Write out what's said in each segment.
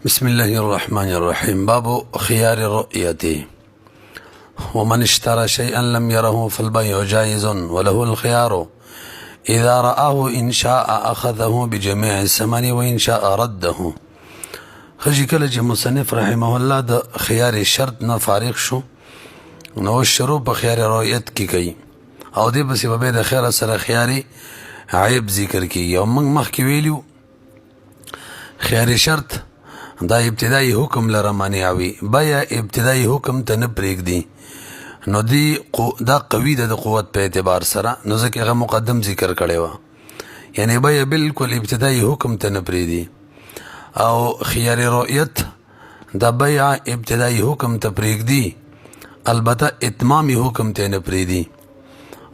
بسم الله الرحمن الرحيم. باب خيار الرؤية. ومن اشترى شيئا لم يره فالبيع جائز وله الخيار إذا رآه إن شاء أخذه بجميع الثمن وإن شاء رده. خجي کله چې مصنف رحمه الله د خيار شرط نه فارغ شو نو شروع په خيار رؤیت کې کوي او دې په سبب د خيار سره خيار عیب ذکر کوي او موږ مخکې ویلو خيار شرط دا ابتدایي حکم لره مانعوي بیا ابتدایي حکم ته نه پرېږدي نو دی دا قوي ده د قوت په اعتبار سره نو ځکه هغه مقدم ذکر کړی و یعنی بیا بالکل ابتدایي حکم ته نه پرېږدي او خيار رؤیت دا بیا ابتدایي حکم ته پرېږدي البته اتمامي حکم ته نه پرېږدي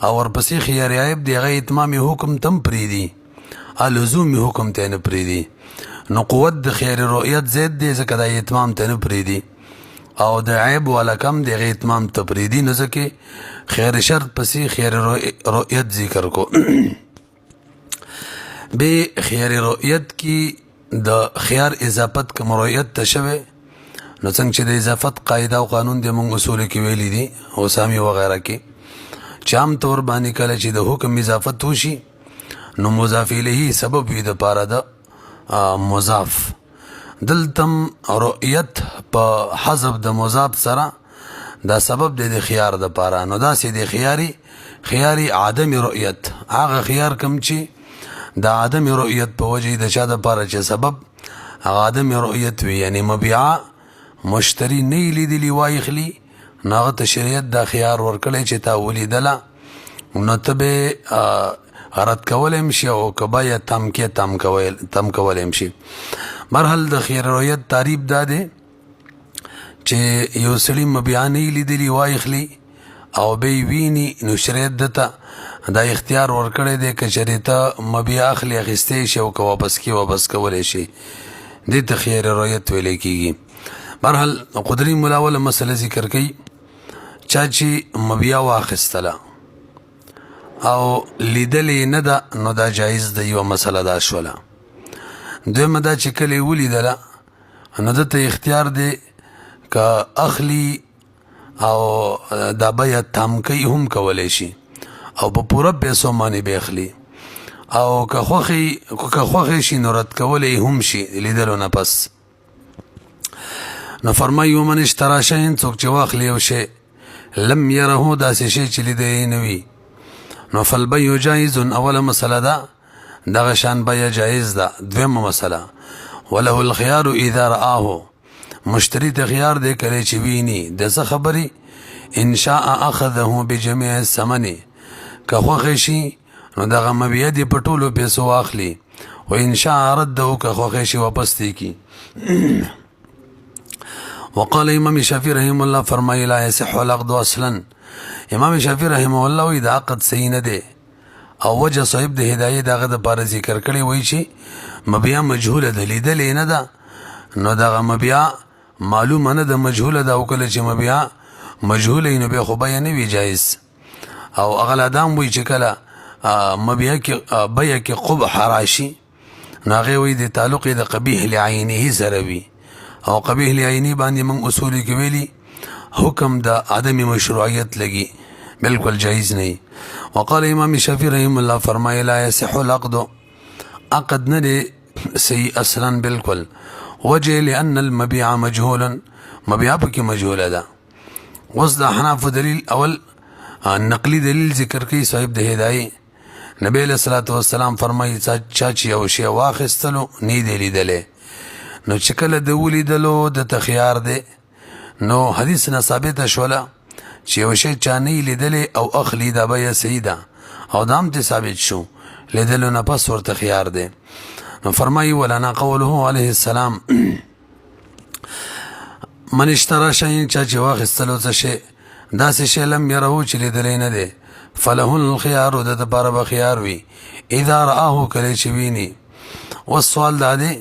او ورپسې خيار عیب دی هغه اتمامي حکم ته هم پرېږدي لزومي حکم ته نه پرېږدي نو قوت د خيار رؤیت زید دی ځکه دا اتمام ته نه پرېږدي او د عیب والا کم دی هغه اتمام ته پرېږدي نو ځکه خيار شرط پسې خيار رؤیت ذکر کو به خيار رؤیت کی د خيار اضافت کوم رؤیت ته شوه نو څنګه چې د اضافت قاعده او قانون د موږ اصول کې ویلي دي او سامي وغیرہ کې چې عام طور باندې کله چې د حکم اضافت وشي نو مضاف الیه سبب وي د پاره د مضاف دلتم رؤیت په حذف د مضاف سره دا سبب د خيار د پاره نو دا سي د خياري عدم رؤیت هغه خيار کم چې د عدم رؤیت په وجه د چا د پاره چې سبب هغه عدم رؤیت وي یعنی مبيع مشتری نه لیدلی وایخلی ناغه ته شریعت د خيار ورکړي چې تا ولیدله نو ته به رد کولم شي او کبایا تم کولم شي مرحل د خيار رؤیت تعریف داده چې یو سړي مبيع نه لیدلی وایخلی او به ویني نو شریعت دته دا اختیار ورکړی دی که شریعت مبيع اخلي اخیستی شي او که واپس کولی شي دې ته خيار رؤیت ویل کیږي مرحل قدري ملاوله مسله ذکر کوي چا چې مبيع واخیستله او لیدلې نه ده نو دا جایز ده یو مسله دا شوله دویمه دا چې کله یې ولیدله نو دته اختیار دی که اخلي او دا بیا تامکۍ هم کولی شي او په پوره پیسو باندې به اخلي او که خوښې شي نو رد کولی هم شي لیدلو نه پس نو فرمایي ومن اشترا شیئا څوک چې واخلي یو شی لم یره داسې شی چې لیدلی نه وي نو فالبیع جایز اوله مسله ده دغه شان بیع جایز ده دویمه مسله وله الخيار اذا رآه مشتری ته خيار دی کله چې ویني د څه خبري ان شاء اخذه بجميع الثمن که خوښ شي نو دغه مبيع دی په ټولو پیسو واخلي و ان شاء رده که خوښ شي واپس دی کی وقال امام شافعي رحمه الله فرمای لا يصح العقد اصلا امام شافعي رحمه الله وی دا عقد صحیح نه دی او وجه صاحب د هدايه دغه د پاره ذکر کړي وای چې مبيع مجهوله ده لیدلې نه ده نو دغه مبيع معلومه نه ده مجهوله ده او کله چې مبيع مجهوله نو به خو بیان نه وی جایز او اغل ادم وی چې کله مبيع کې بیع کې قبح راشي ناغه وی د تعلق د قبیح لعینه سره وی او قبیح لعینه باندې من اصول کې ویلي حکم د عدم مشروعیت لګي بالکل جایز نه وقال امام شافعي رحمه الله فرمای لا يصح العقد عقد نه دی صحیح اصلا بالکل وجه لان المبيع مجهول مبيع پکې مجهوله ده وص د حناف دلیل اول نقلی دلیل ذکر کوي صاحب د هدايه نبی له صلوات و سلام فرمایي چې یو شی واخستلو نه دی لیدلې نو چې کله د ولیدلو د تخيار دی نو حدیث نه ثابت شوله چې یو شی چا نه لیدلې او اخلي دا به سیدا او دام ته ثابت شو لیدلو نه پس ورته خيار دی نو فرمایي ولنا قوله عليه السلام من اشترى شيئا چا چې واخستلو څه شی داسې شی لم يره چې لیدلې نه دی فله الخيار د لپاره به خيار وي اذا رآه کله چې ویني والسؤال دا دی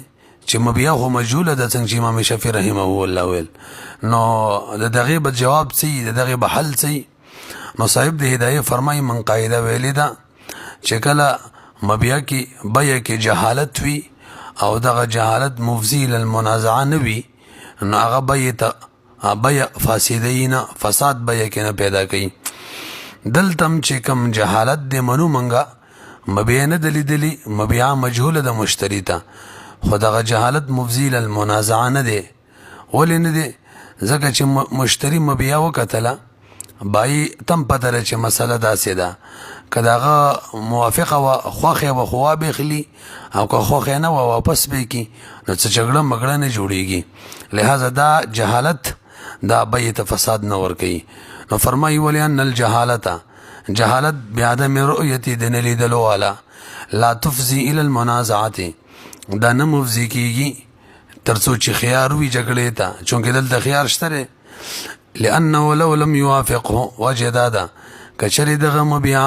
چې مبيع هو مجهوله ده څنګه چې امام شافعي رحمه الله ویل نو د دغه به جواب سي د دغه به حل سي نو صاحب د هدايه فرمایي من قاعده ویلې ده چې کله مبيع کې بیع کې جهالت وي او دغه جهالت مفضی للمنازعه نه وي نو هغه بیه فاسدی نه فساد بیه کې نه پیدا کوي. دلتم چې کوم جهالت دی منو منګه مبیع نه دلیدلی مبیع مجهوله د مشتری ته خو دغه جهالت مفضی للمنازعه نه دی. ولې نه دی؟ ځکه چې مشتری مبیع وکتله بای تم پته لري چې مسله داسې ده که دغه موافقه وه خوښې به خو وابخلي او که خوښې نه وه واپس به کړي نو څه جګړه مګړه نه جوړېږي. لهذا دا جهالت دا بیې ته فساد نه ورکوي. نو فرمایي ولأن الجهالة جهالت بعدم رؤیت د نه لیدلو والا لا تفضي الى المنازعه دا نه مفضي کېږي تر څو چې خيار وي جګړې ته چونکې دلته خيار شته لأنه لو لم يوافقه وجدادا کچری دغه مبيع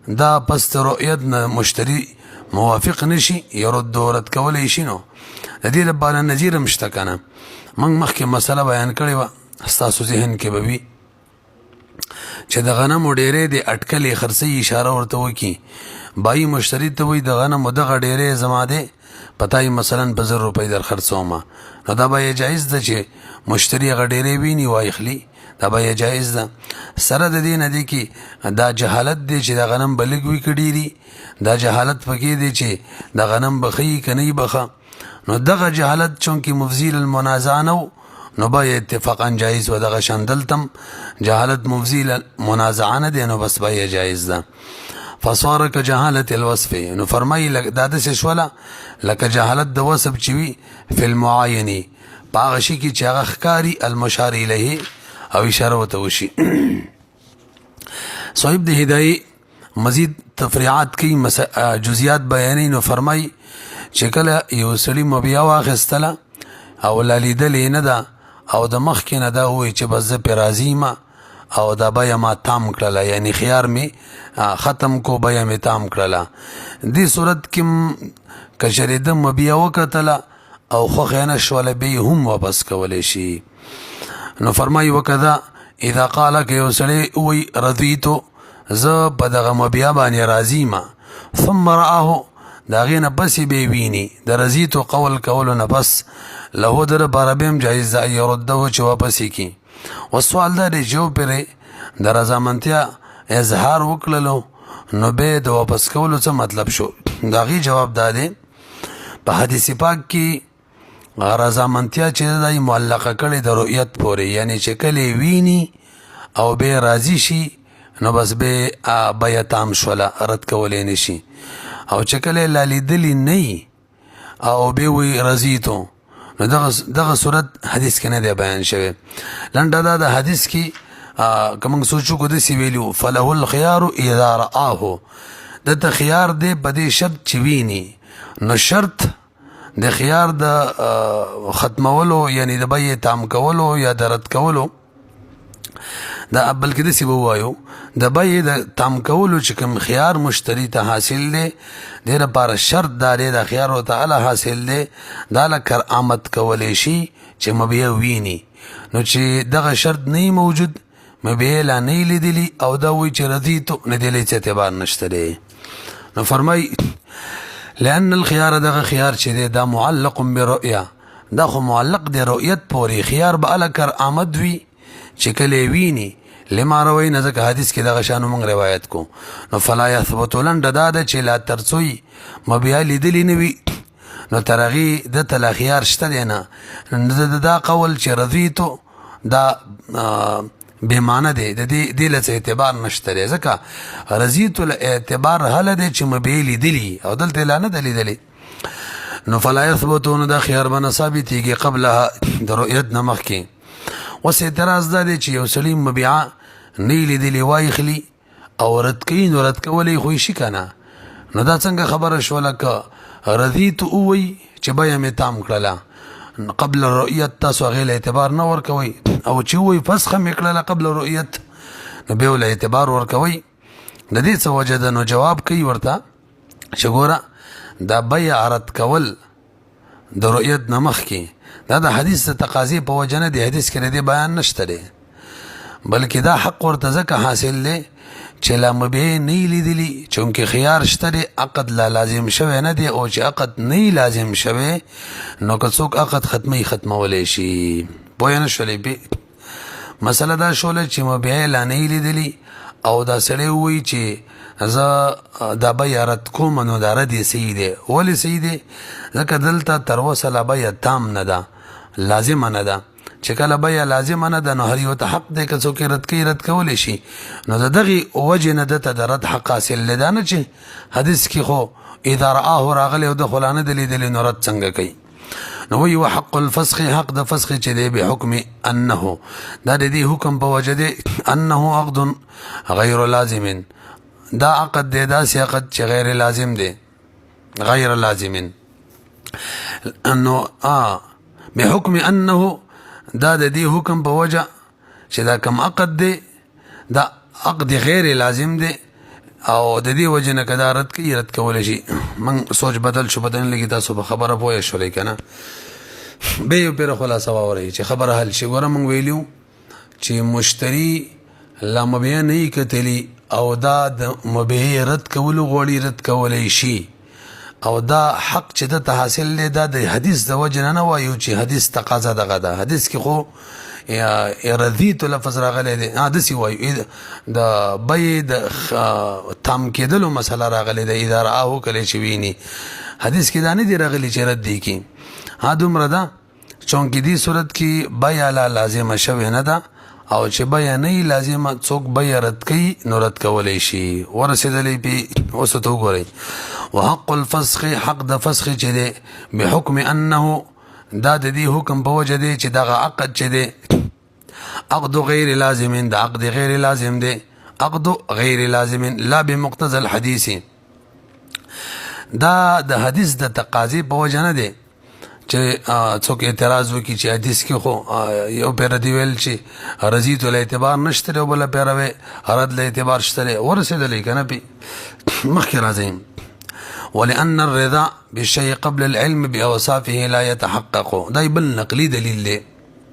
دا پس رؤیت نه مشتری موافق نشي يرد رد کولی شي. نو د دې لپاره نظیر مشته کنه موږ مخکې مسله بیان کړې وه ستاسو ذهن کې به وي چې د غنمو ډیرې د اټکلې خرڅۍ اشاره ورته وکړي بای مشتری ته وایي د غنمو دغه ډیرې زما دی پتاي مثلا په 1000 روپۍ در خرڅومه نو دا به جایز ده چې مشتری هغه ډیرې ویني وایخلي دا به جایز ده. سره د دې نه دی کې دا جهالت دی چې د غنم به لږ وي که ډېري دا جهالت پکې دی چې د غنم به ښه که نه بخه نو دغه جهالت چونکې مفضي للمنازعه نه نو به اتفاقا جایز و دغه شان دلتم جهالت مفضي للمنازعه نه دی نو بس به جایز ده. فصار كجهالة الوصف نو فرمایي دا داسې شوله لکه جهالت د وصف چې وي فی المعاینې په هغه شي کې چې هغه ښکاري المشار الیه او اشاره ورته وشي. صاحب د هدایې مزید تفریعات کوي جزئیات بیانوي نو فرمایي چې کله یو سړي مبیع واخیستله او لا لیدلې نه ده او د مخکې نه دا ووایي چې بس زه پرې راضي یم او دا بیه ما تام کړله یعنی خيار می ختم کو بیه می تام کړله دې صورت کې کچرې د مبیع وکتله او خوښې نه شوله به هم واپس کولی شي. نو فرمایي وکذا اذا قال که یو سړی ووایي رضیتو زه په دغه مبیع باندې راضي یم ثم رآه د هغې نه پسې به ویني د رضیتو قول کولو نه پس له د لپاره به هم جایز ده یرده چې واپس یې کړي. والسؤال دا دی چې یو پرې د رضامندتیا اظهار وکړلو نو به د واپس کولو څه مطلب شو؟ د هغې جواب دا دی په حدیث پاک کې رضامندتیا چې دا معلقه کړې د رؤیت پورې یعنی چې کله ویني او به راضي شي نو بس به بیه تام شوله رد کولی نه شي او چې کله لا لیدلي نه او به وي رضیتو نو دغه صورت حدیث کې نه دی بیان شوی. لنډه دا د حدیث کې که موږ سوچو کو داسې ویلي فله الخيار اذا رآه دته خيار دی په دې شرط چې ویني نو شرط د خيار د ختمولو یعنی د بیې تام کولو یا د رد کولو دا بلکې داسې به ووایو د بیې د تام کولو چې کوم خيار مشتری ته حاصل دی دې لپاره شرط دا دی د خيار ورته حاصل دی دا له کرامت کولی شي چې مبیع ویني نو چې دغه شرط نه موجود مبیع لا نه لیدلي او دا وایي چې رضیتو نه دی هیڅ اعتبار نشته دی. نو فرمایي لأن الخيار دغه خيار چې دی دا معلق برؤیا دا خو معلق دی رؤیت پورې خيار به اله کرامت وي چې کله ویني لما روینا ځکه حدیث کې دغه شانو موږ روایت کو نو فلا یثبت لنډه دا ده چې لا ترڅوی مبیع لیدلي نه وي نو تر هغې دته لا خيار شته دی نه دا قول چې رضیتو دا بې معنه دی د دې له څه اعتبار نشته دی ځکه رضیتو له اعتبار هله دی چې مبیع لیدلي او دلته یې لا نه ده لیدلي نو فلا یثبتو نو دا خيار به نه ثابتېږي قبلها د رؤیت نه مخکې. اوس اعتراض دا دی چې یو سړي مبیعه نه یې لیدلي وایخلي او رد کوي نو رد کولی خو یې شي که نه نو دا څنګه خبره شوله که رضیتو ووایي چې بیه مې تام کړله قبل رؤیت تاسو هغې له اعتبار نه ورکوئ او چې ووایي فسخه مې کړله قبل رؤیت نو بیا له اعتبار ورکوئ د دې څه وجه ده نو جواب کوي ورته چې ګوره دا بیه رد کول د رؤیت نه مخکې دا د حدیث د تقاضې په وجه نه دی حدیث کې د دې بیان نشته دی بلکې دا حق ورته ځکه حاصل دی چې لا مبیع نه یې لیدلي، چونکې خیار شته دی، عقد لا لازم شوی نه دی، او چې عقد نه لازم شوی نو که څوک عقد ختمولی شي. پوه نه شولې؟ مسله دا شوله چې مبیع لا نه یې لیدلي او دا سړی ووایي چې زه دا بیه رد کوم، نو دا رد یې صحیح دی. ولې صحیح دی؟ ځکه دلته تر اوسه لا بیه تام نه ده، لازمه نه ده. چې کله بیه لازمه نه ده نو هر یو ته حق دی که څوک یې رد کوي رد کولی شي. نو د دغې وجې نه ده ته د رد حق حاصل دی. دا نه چې حدیث کې خو اذا رآه راغلی او د خو لا نه دی لیدلی نو رد څنګه کوي. نو وی وحق الفسخ، حق د فسخ چې دی بحکم انه، دا د دې حکم په وجه دی انه عقد غیر لازم، دا عقد دی داسې عقد چې غیر لازم دی، غیر لازم. انه بحکم انه، دا د دې حکم په وجه چې دا کم عقد دی دا عقد غیر لازم دی او د دې وجه نه کدا رد کوي رد کولی شي. من سوچ بدل شو، بدل لګي تاسو په خبره پوه شولئ که نه؟ به یو پیر خلاصه واورئ چې خبره حل شي. ګوره موږ ویلو چې مشتری لا مبیع نه یې کتلي او دا د مبیع رد کولو غواړي رد کولی شي، او دا حق چې د حاصل دی دا د حدیث د وجه نه وایو چې حدیث تقاضا دغه ده. حدیث کې خو رضیت لفظ راغلی دی، داسې وایو د بیې د تام کېدلو مسله راغلی ده، اذا رآه کله چې ویني. حدیث کې دا نه دی راغلی چې رد دی کی. دومره ده چونکې دې صورت کې بیه لا لازمه شوې نه ده، او چې بیه نه لازمه څوک بیه رد کوي نو رد کولی شي. ورسېدلی پې اوس ته وګورئ. وحق الفسخ، حق د فسخ چې دی بحکم انه، دا د دې حکم په وجه دی چې دغه عقد چې دی عقد غیر لازم، دا عقد غیر لازم دی، عقد غیر لازم لا بمقتضى الحدیث، دا د حدیث د تقاضی په وجه نه دی چې څوک اعتراض وکړي چې حدیث کې خو یو پیر دی ویل چې رضیت له اعتبار نشته او بله پیروي رد له اعتبار شته. ورسېدلی که نه پې مخکې راځئ. ولأن الرضا بالشيء قبل العلم بأوصافه لا يتحقق، دا بل نقلی دلیل دی،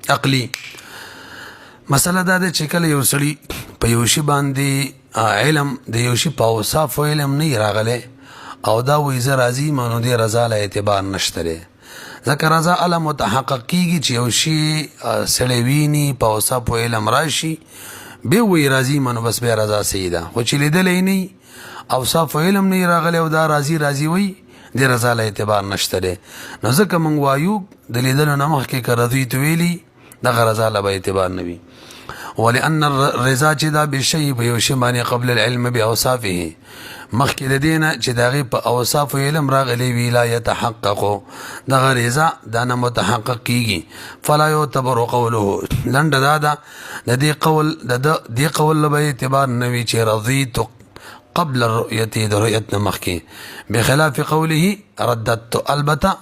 عقلی. مسله دا ده چې کله یو سړي په یو شي باندې علم د یو شي په اوصافو علم نه راغلی او دا وایي زه راضي یم، نو دې رضا له اعتبار نشته دی. ځکه رضا هله متحقق کېږي چې یو شي سړی ویني په اوصافو علم راشي بیا وایي راضي یم، نو بس بیا رضا صحیح ده. خو چې لیدلی نه اوصاف علم نه راغلی او دا راضي وي د رضا له اعتبار نشته دی. نو ځکه موږ وایو د لیدلو نه مخکې که رضیت ویلي دغه رضا له به اعتبار نه وي. ولأن الرضا چې دا بشی په یو شي باندې قبل العلم باوصافه، مخکې د دې نه چې د هغې په اوصافو علم راغلی وي لا یتحقق، دغه رضا دا نه متحقق کېږي. فلا یعتبر قوله، لنډه دا ده د دې قول د دې قول له به اعتبار نه وي چې رضیت قبل الرؤية، د رؤیت نه مخکې، بخلاف قوله رددت. البته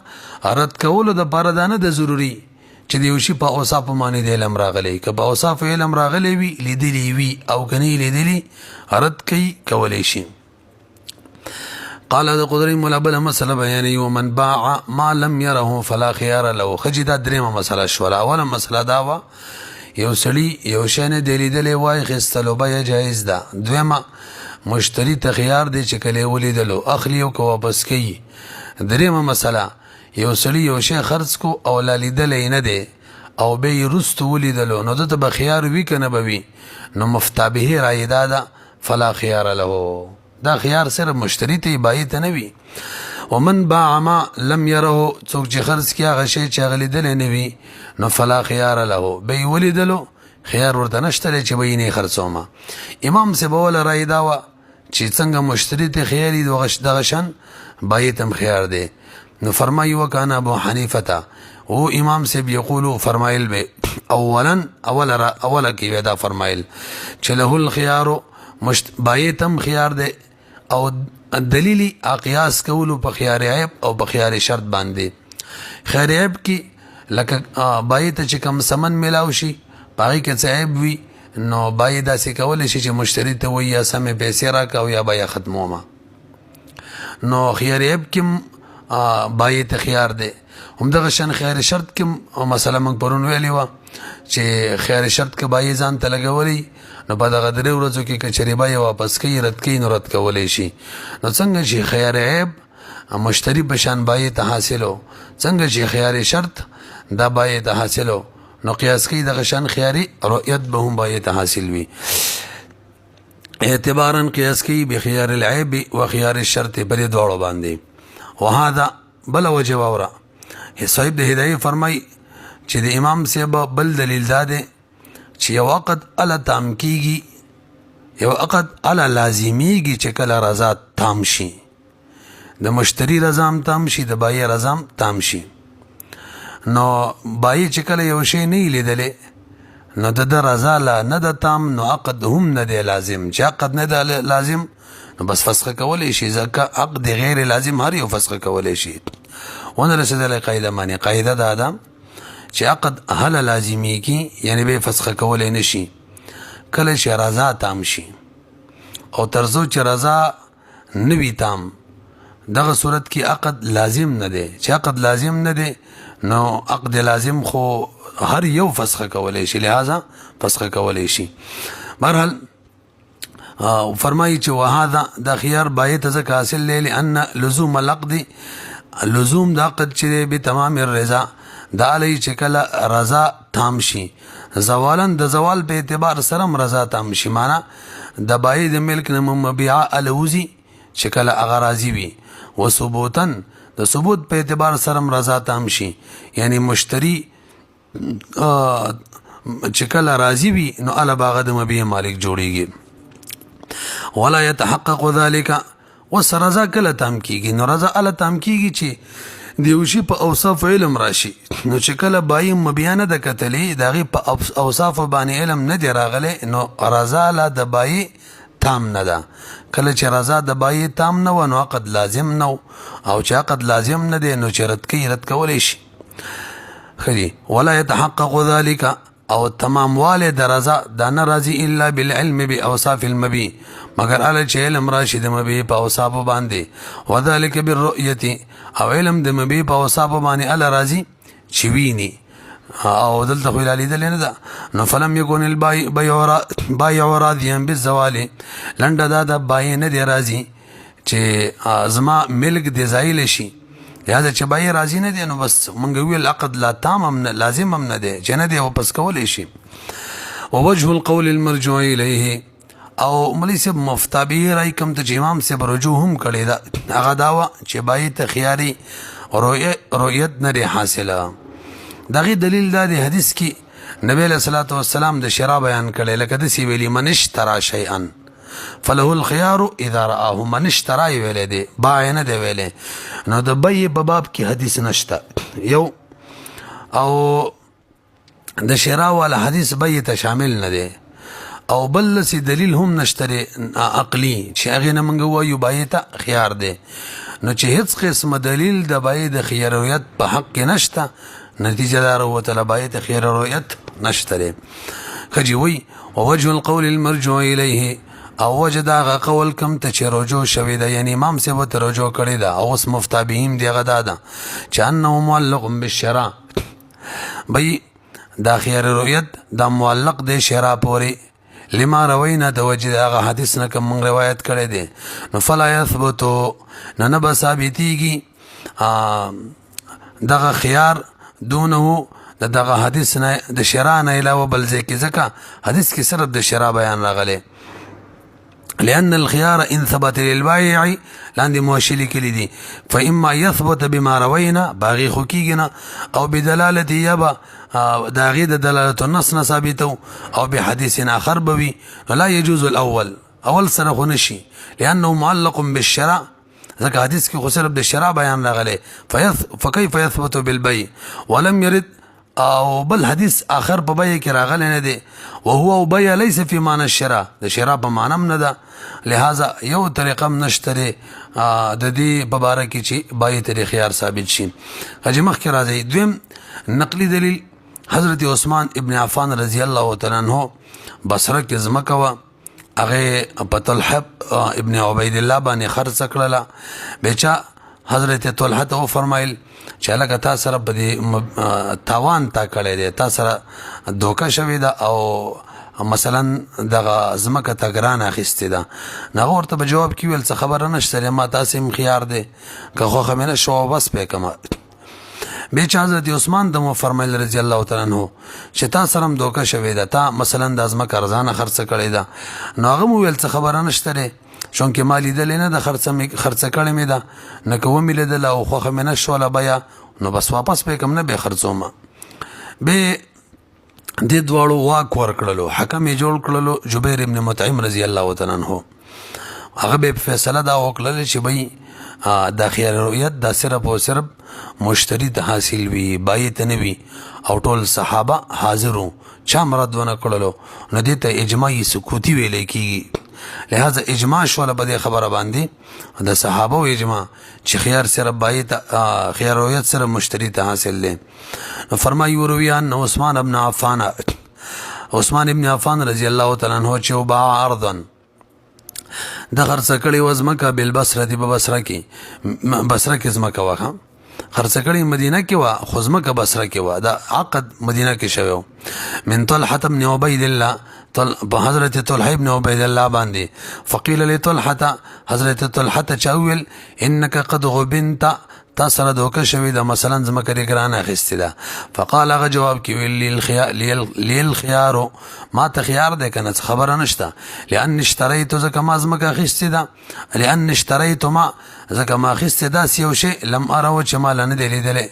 رد کولو د پاره دا نه ده ضروري چې د یو شي په اوصافو باندې د علم راغلی، که په اوصافو علم راغلی وي لیدلی وي او که نه لیدلی رد کولی شي. قال د قدري مولا بله مسله بیانوي ومن باع ما لم يره فلا خيار له. ښه چې دا درېیمه مسله شوله. اوله مسله دا وه یو سړي یو شی نه دی لیدلی وایي اخیستلو بیه جایز ده. دویمه مشتری ته خيار دی چې کله ولیدلو اخلي او که واپس کوي. درېیمه مسله یو سړي یو شی خرڅ کو او لا لیدلی نه دی او بیا یې وروسته ولیدلو نو ده ته به خيار وي که نه به وي، نو مفتي به رایې دا ده فلا خيار له، دا خيار صرف مشتری ته بایع ته نه وي. ومن باع ما لم يره، څوک چې خرڅ کړي هغه شی چې هغه لیدلی نه وي نو فلا خيار له، به یې ولیدلو خيار ورته نشته دی چې به یې نه خرڅومه. امام صاحب اوله رایې دا وه چې څنګه مشتری ته خيار وي دغه شان بایع ته هم خيار دی. نو فرمایي وکان ابو حنیفه او امام صاحب یقولو فرمایل به اوله کې ودا فرمایل چې له الخيار بایع ته هم خيار دی او دلیلی اقیاس کولو په خيار عیب او په خيار شرط باندې. خيار عیب کې لکه بایع ته چې کم سمن ملاو شي پاغي کې څه عیب وي نو بایع داسې کولی شي چې مشتری ته وایي یا سمې پیسې راکړه او یا بیه ختمومه. نو خيار عیب کې بایع ته خيار دی. همدغه شان خيار شرط کې مسله موږ پرون ویلې وه چې خیار شرط کې بای ځان ته لګولي نو په دغه درې ورځو کې کچری بای واپس کوي رد کوي نو رد کولی شي. نو څنګه چې خیار عیب مشتری بشان بای ته حاصلو څنګه چې خیار شرط دا بای ته حاصلو نو قیاس کوي دغه شان خیاري رؤیت به هم بای ته حاصل وي. اعتبارا قیاس کوي بخيار العیب و خيار الشرط پر دواړو باندې. وهذا بل وجه وورا صاحب د هدايه فرمای چې د امام صاحب بل دلیل داده چې یو وخت ال تام کیږي یو وخت ال لازمیږي چې کله رضا تام شي د مشتری رضا تام شي د بای رضا تام شي. نو بای چې کله یو شی نه لیدلې نو د رضا لا نه د تام نو عقد هم نه دی لازم چې عقد نه دی لازم نو بس فسخ کولی شي ځکه عقد غیر لازم هر یو فسخ کولی شي. ونه رسېدلې قاعده معنی قاعده دا ده چې عقد هله لازمي کی یعنی به فسخ کولی نشي کله چې رضا تام شي او ترڅو چې رضا نوي تام دغه صورت کې عقد لازم نه دی. چې عقد لازم نه دی نو عقد لازم خو هر یو فسخ کولی شي لہذا فسخ کولی شي. بهرحال فرمایي چې وهذا د خيار باید ځکه حاصل لأن لزوم العقد لزوم د عقد چې به تمام الرضا دا علی چې کله رضا تام شي زوالا د زوال په اعتبار سره رضا تام شي معنا د باید ملک نه مبيع الوزي چې کله هغه راضي وي و ثبوتن د ثبوت په اعتبار سره رضا تام شي یعنی مشتری چې کله راضي وي نو الا باغ د مبيع مالک جوړيږي. ولا يتحقق ذلك وسرزا کله تام کیږي نو رضا ال تام کیږي چې دیوشي په اوصاف علم راشي نو چې کله بای مبیانه د کتلې دغه په اوصاف باندې علم نه دی راغله نو رضا لا د بای تام نه ده. کله چې رضا د بای تام نه و نو عقد لازم نه او چې عقد لازم نه دی نو چې رد کولی شي. خدي ولا يتحقق ذلك او تمام والد رضا دا ناراضي الا بالعلم باوصاف المبي مگر ال چې علم راشد مبي په اوصاف باندې وذلك بالرؤيه او علم د مبي په اوصاف باندې ال راضي چويني او دلته خو لیدل نه ده نو فلم يكون البايع راضيا بالزوال لنډه دا د بای نه دی راضي چې ازما ملک دی زایل شي لہذا چې بای راضي نه دی نو بس مونږ ویل عقد لا تام هم لازم هم نه دی چې نه دی واپس کولی شي. ووجه القول المرجوع الیه او مولوی صاحب مفتابی رای کوم ته امام صاحب رجوع هم کړی دا هغه داوا چې بای ته خياري رؤیت نه حاصله. دغه دلیل دا دی حدیث کې نبی علیہ الصلوۃ والسلام د شراب بیان کړي لکه د سی ویلی منشترا شیئا فله الخيار اذا رآه منشترا ویلې دی بای نه دی ویلې نو د بای په باب کې حدیث نشته یو او د شرا ولا حدیث بای ته شامل نه دی او بل سی دلیل هم نشته عقلی چې هغه نه منګو وایو بای ته خيار دی نو چې هیڅ قسم دلیل د بای د خيارویت په حق کې نشته نتیجه دار وته بای ته خيارویت نشته. خجی وی ووجه القول المرجوع الیه او وجد هغه قول کم ته چې رجوع شوی ده یعنی امام صاحب ته رجوع کړی ده او اوس مفتابیم دی غدا ده چې انه معلق بالشرع بای دا خيار رؤیت دا معلق دی شرع پوری لما روینا د وجد هغه حدیث نه کوم روایت کړی دی نو فلا يثبت نه به ثابتيږي دغه خيار دونه دغه حدیث نه د شرع نه علاوه بل ځکه حدیث کې صرف د شرع بیان راغلی لأن الخيار إن ثبت للبائع لاندې موشلی کلی دي فإما يثبت بما روينا باغي خوکیږي او بدلالة يبا داغي د دلالة النص ثابتو او بحديث آخر بوي لا يجوز الأول اول سره خو نشي لأنه معلق بالشرع ځکه حدیث کې خو صرف د شرع بیان راغلی فكيف يثبت بالبيع ولم يرد او بل حدیث آخر په بای کې راغلی نه دی وهو بای ليس في معنى الشرع د شرع په معنی نه ده لہذا یو طریقه نشته د دې په باره کې چې بای ته خيار ثابت شي. اجمخ کې راځي دویم نقلی دلیل حضرت عثمان ابن عفان رضی الله تعالی عنہ بصره کې زمکه وا هغه په طلحه ابن عبید الله باندې خرڅ کړله بیچا حضرت طلحه ته فرمایل چې لکه تا سره په دې تاوان تا کړی دی، تا سره دوکه شوې ده او مثلا دغه ځمکه ته ګران اخیستې ده. هغه ورته په جواب کې ویل څه خبره نشته، ما تاسې هم خيار دی، که خوښه مې نه شوه بس پې کړمه. بیا چې حضرت عثمان ته مو فرمایل رضی الله تعالی عنه چې تا سره هم دوکه شوې ده، تا مثلا د ځمکه ارزانه خرڅه کړې ده. نو هغه مو ویل څه خبره نشته دی، چونکې ما لیدلې نه ده خرڅه کړې مې ده، نه که ومې لیدله او خوښه مې نه شوله بیا نو بس واپس پې کړم، نه بیا خرڅومه. بیا دې دواړو واک ورکړلو، حکم یې جوړ کړلو جبیر ابن مطعم رضی الله تعالی عنه. هغه به فیصله دا وکړله چې بھئی دا خیار رؤیت دا صرف او صرف مشتری ته حاصل وي، بای ته نه وي، او ټول صحابه حاضرو، چا مراد ونه کړلو، نو دې ته اجماعي سکوتی ویلی کېږي. لہذا اجماع شوله په دې خبره باندې د صحابه و اجماع چې خيار صرف بای ته خيار رؤیت صرف مشتری ته حاصل دی. نو فرمایي وروي ان عثمان ابن عفان رضی الله تعالی عنہ چې وباع ارضا د خرڅ کړي وزمکه بالبصره دی په بصره کې زمکه واخه خرڅ کړي مدینه کې وا خو زمکه بصره کې وا دا عقد مدینه کې شوی من طلحه ابن عبید الله حضرت طلحه ابن عبید الله باندې. فقيل لطلحه حضرت طلحه چاویل انك قد غبنت تا سره دوکه شوی ده، مثلا زمکه دې ګرانه اخیستې ده. فقال هغه جواب کې ویل لیل خيار ما ته خيار دی که نه خبره نشته، لأن اشتریت ځکه ما زمکه اخیستې ده، لأن اشتریت ما ځکه ما اخیستې داسې یو شی لم اره چې ما لا نه دی لیدلی.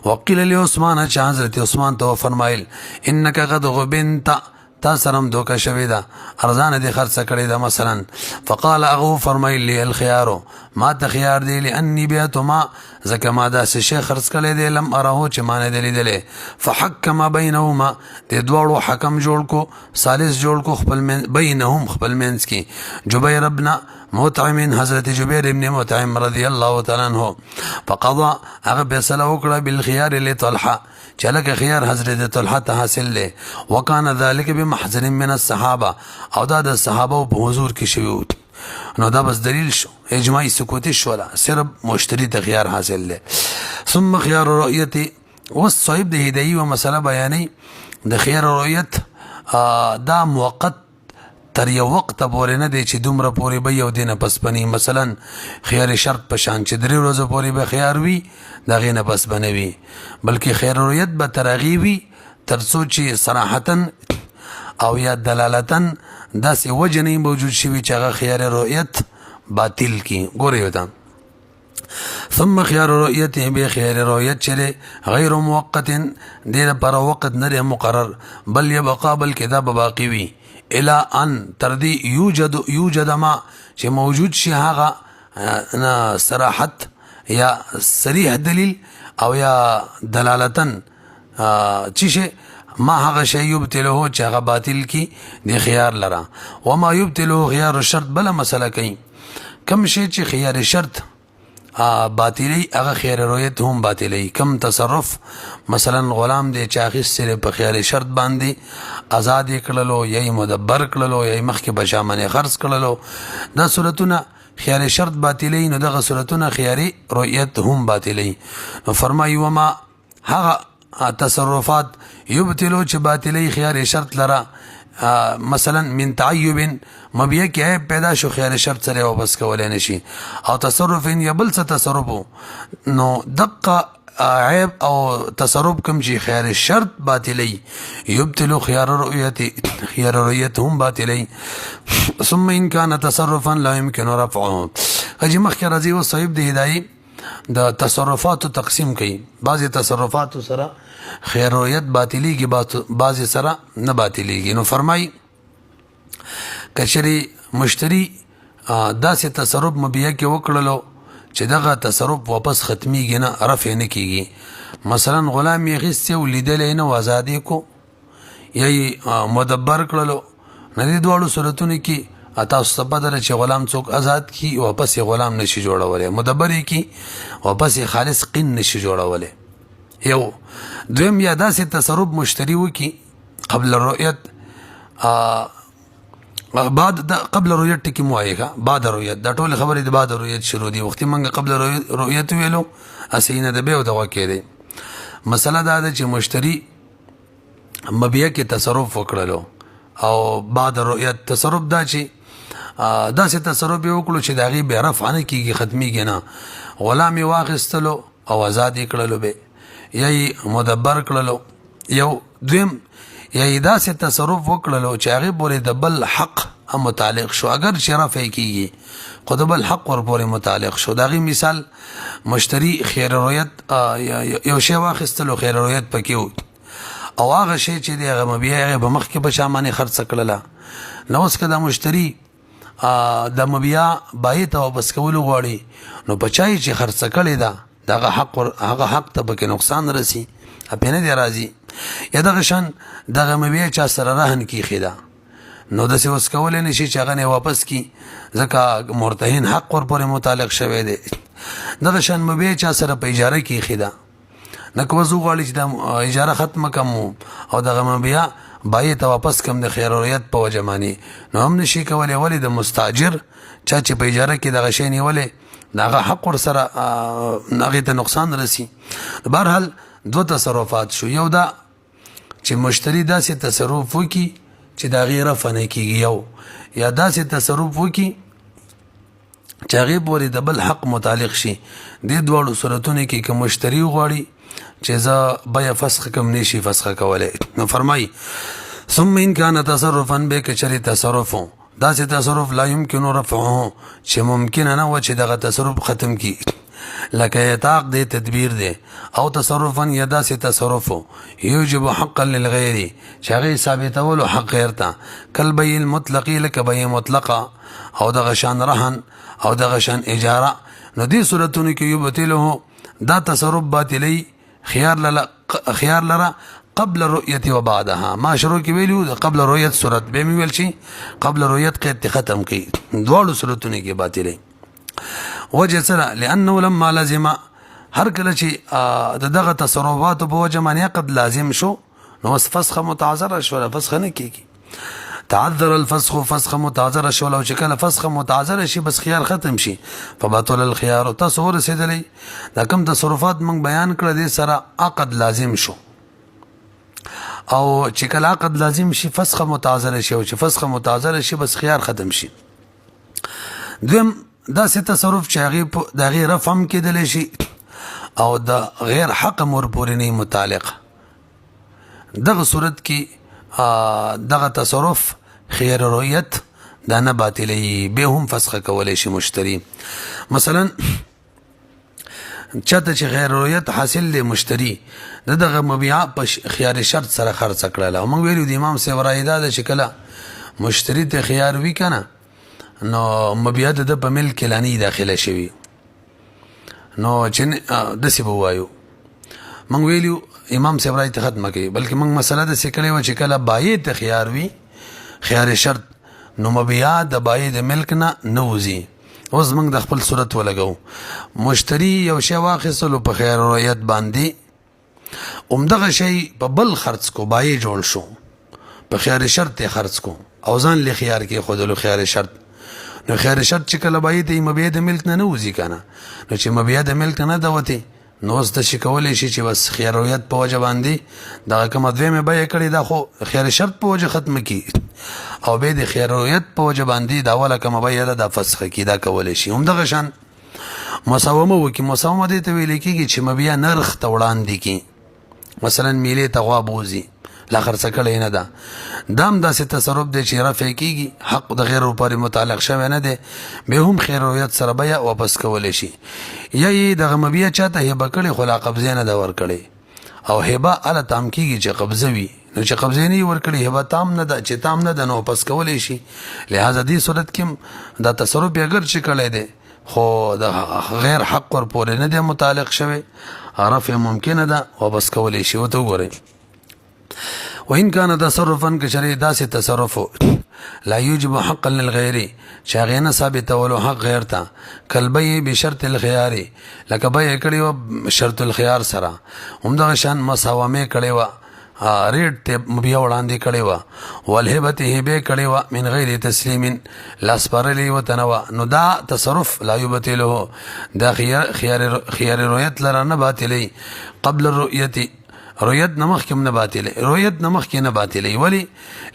وقیل لعثمان چې حضرت عثمان ته وفرمایل انک قد غبنت تا سره هم دوکه شوې ده، ارزانه دې خرڅه کړې ده مثلا. فقال هغه فرمایل لی الخيار ما ته خيار دی، لأني بعت ما ځکه ما داسې شی خرڅ کړی دی لم اره چې ما نه دی لیدلی. فحکم بینهما دې دواړو حکم جوړ کو، ثالث جوړ کو بینهم خپل منځ کې. جبیر ابن مطعم حضرت جبیر ابن مطعم رضی الله تعالی عنہ فقضى هغه فیصله وکړه بالخيار لطلحه چې لکه خيار حضرت طلحه ته حاصل دی. وکانه ذلك بمحضر من الصحابه او دا د صحابه په حضور کې شوی، نو دا بس دلیل شو اجماعي سکوتی شولا صرف مشتری ته خيار حاصل دی. ثم خيار رؤیت والصحيب د هدایي و مسله بیانې د خيار رؤیت دا موقت تر یو وخت پورې نه دی چې دومره پورې به یو دینه پس بني، مثلا خيار شرط په شان چې 3 ورځې پورې به خيار وي دا غینه پس بنوي، بلکې خيار رؤیت به ترغی وي تر څو چې صراحتا او یا دلالتا داسې وجه نه موجود شوي چې هغه خيار رؤیت باطل کی. ګورئ وتا ثم خيار رؤیت به خيار رؤیت چې غیر موقت دې پر وخت نه مقرر، بل يبقى بل کذا باقی وي الى ان تردي يوجد ما چې موجود شي هغه صراحت یا صریح دلیل او یا دلالتا چې ما هغه شی یبتلوه چې هغه باطل کی دی خيار لرا. وما یبتلوه خيار الشرط بل مسله کوي کم شی چې خيار شرط باطلی هغه خيار رؤیت هم باطلی. کم تصرف مثلا غلام دی چې اخیس سره په خيار شرط باندې آزاد کړلو یا مدبر کړلو یا مخکې بشامنه خرڅ کړلو، دا صورتونه خيار شرط باطلی، نو دغه صورتونه خيار رؤیت هم باطلی. نو فرمایي وما هغه تصرفات یبتلو چې باطلی خيار شرط لرا، مثلا من تعیب مبیه کې عیب پیدا شو خيار شرط سره واپس کولای نشي، او تصرف یا بل څه تصرف نو دقه عیب او تصرف کوم چې خيار شرط باطلی یبتلو خيار رؤیت هم باطلی. ثم ان كان تصرفا لا يمكن رفعه اجي مخکې راځي او صاحب د هدايي د تصرفات تقسیم کوي، بعضی تصرفات سره خيار رؤیت باطلی کی بعضی سره نه باطلیږي. نو فرمای کشری مشتری داسې تصرف مبیه کې وکړلو چې دغه تصرف واپس ختمیږي نه رفع نه کیږي. مثلا غلام یې غیستې ولیدلې نه آزادې کو یا مدبر کړلو، نه دې دواړو صورتونو کې تاسو ته پته ده چې غلام څوک آزاد کی واپس یې غلام نشي جوړولی، مدبر یې کی واپس یې خالص قین نشي جوړولی. یو دویم یا داسې تصرف مشتری وکي قبل الرؤیت بعد د قبل رؤیت ټکی مو وایي بعد رؤیت دا ټول خبرې د بعد رؤیت شروع دي وختي منګه قبل رؤیت ویلو اسینه د به دغه کېده مسله دا ده چې مشتری مبیع کې تصرف وکړلو او بعد رؤیت تصرف دا چې دا سه تصرف وکړو چې داغي به رفع نه کیږي ختميږي نه غلامي واخستلو او آزاد کړلو به یی مدبر کړلو یو دویم یا دا سه تصرف وکړلو چې هغه پورې د بل حق متعلق شو اگر شرف کیږي خود بل حق ور پورې متعلق شو داغي مثال مشتری خیر رؤیت یو شی واخستلو خیر رؤیت پکې او هغه شی چې دی هغه مبيع هغه په مخ کې په شامانه خرڅ کړله نو اوس کدا مشتری د مبيع بای ته واپس کول غواړي نو بچای چې خرڅ کړي دا دغه حق ته به نقصان رسی اپنه دی راځي یا دغه شان دغه مبيع چا سره رهن کی خیدا نو د څه اوس کول نه شي چې هغه نه واپس کی ځکه مرتهن حق ور پورې متعلق شوی دی دغه شان مبيع چا سره په اجاره کی خیدا نکو وزو غواړي چې د اجاره ختمه کوم او دغه مبيع بای ته واپس کوم د خیر رؤیت په وجمانی نو هم نشي کولای ولی د مستاجر چا چې په اجاره کې دغه شی نیولې دغه حق ور سره هغه ته نقصان رسی بهرحال دو تصرفات شو یو دا چې مشتری داسې تصرف وکي چې دا غیر فنه کیږي یو یا داسې تصرف وکي چې هغه پورې د بل حق متعلق شي د دوړو صورتونو کې کوم مشتری غواړي چې زه بیا فسخ کوم نشي فسخ کولای نو فرمای ثم ان كان تصرفا بكشر تصرف داسې تصرف لا يمكن رفعه چې ممکن نه و چې دغه تصرف ختم کی لکه یتاق دی تدبیر دی او تصرفا یدا سی تصرف یوجب حقا للغیر شغی ثابتول حق غیر تا کل بی المطلقی لک بی مطلقه او دغه شان رهن او دغه شان اجاره نو دې صورتونو کې یو بتله دا تصرف باطلی خيار لرا قبل رؤيتي وبعدها ما شروع کې ویلو قبل رؤيت صورت به ویل شي قبل رؤيت کې ختم کی دوه صورتونه کې باطلی وجه سره لانه لما لازم هر کله چې دغه تصرفات په وجه باندې قد لازم شو نو فسخ متعذر شو فسخ نه کیږي تعذر الفسخ فسخ متعذر شو لو چې کله فسخ متعذر شي بس خيار ختم شي فبطل الخيار تصور سیدلی دا کوم تصرفات موږ بیان کړل دي سره عقد لازم شو او چې کله عقد لازم شي فسخ متعذر شي او چې فسخ متعذر شي بس خيار ختم شي دویم دا سه تصرف چې هغه د غیر رفم کېدل شي او د غیر حق مور پورې نه متعلق دغه صورت کې دغه تصرف خیر رؤیت دا نه باطلی به هم فسخ کولای شي مشتری مثلا چاته چې غیر رؤیت حاصل دی مشتری دغه مبيع په خيار شرط سره خرڅ کړل او موږ ویلو د امام سی ورایدا د شکل مشتری ته خيار وی کنه نو مبيع د په ملک لانی داخله شوی نو چې د سی بوایو موږ ویلو امام سی ورای ته ختمه کوي بلکې موږ مسله د سکلې و چې کله بای ته خيار وی خيار شرط نو مبيع د بای د ملک نه نوځي اوس موږ د خپل صورت ولګو مشتری یو شی واخیستلو په خیر رؤیت باندې عمدغه شی په بل خرڅ کو بای جوړ شو په خیر شرط خرڅ کو او ځان له خيار کې خودلو خیر شرط نو خیر شرط چې کله بای د مبيع د ملک نه نوځي کنه نو چې مبيع د ملک نه دوته نو ست شي کولای شي چې بس خیر رؤیت په وجه باندې دا کوم دویمه بای کړی دا خو خیر شرط په وجه ختم کی او به د خیر رؤیت په وجه باندې دا ولا کوم بای دا فسخ کی دا کولای شي هم دغه شان مساومه وکي مساومه دې ته ویل کیږي چې مبيع نرخ ته وړاندې کی مثلا میله تغواب وزي لا خرڅ کړي نه ده دام داسې تصرف دی چې رفع کیږي حق د غیر لپاره متعلق شوی نه دی به هم خیر رؤیت سره بیا واپس کول شي یا دغه مبيع چاته هبه کړي خلا قبضه نه دا ور کړي او هبه ال تام کیږي چې قبضه وي نو چې قبضه نه ور کړي هبه تام نه ده چې تام نه ده نو واپس کول شي لہذا دې صورت کې دا تصرف اگر چې کړي دی خو د غیر حق ور پورې نه دی متعلق شوی رفع ممکن ده واپس کول شي وته وګورئ وإن كان تصرفا كشري داس تصرف لا يوجب حقا للغير شاغينا ثابت ولو حق غير تا كالبي بشرط الخيار لك بي کړي و شرط الخيار سره هم دغه شان مساومه کړي و ریټ ته بیا وړاندې کړې وه والهبت هبې کړې وه من غیر تسلیم لاس پرلې ورته نه وه نو دا تصرف لا یبطله دا خیار رؤیت لره نه باطلوي قبل الرؤیت رؤیت نه مخکې هم نه باطلوي رؤیت نه مخکې نه باطلوي ولې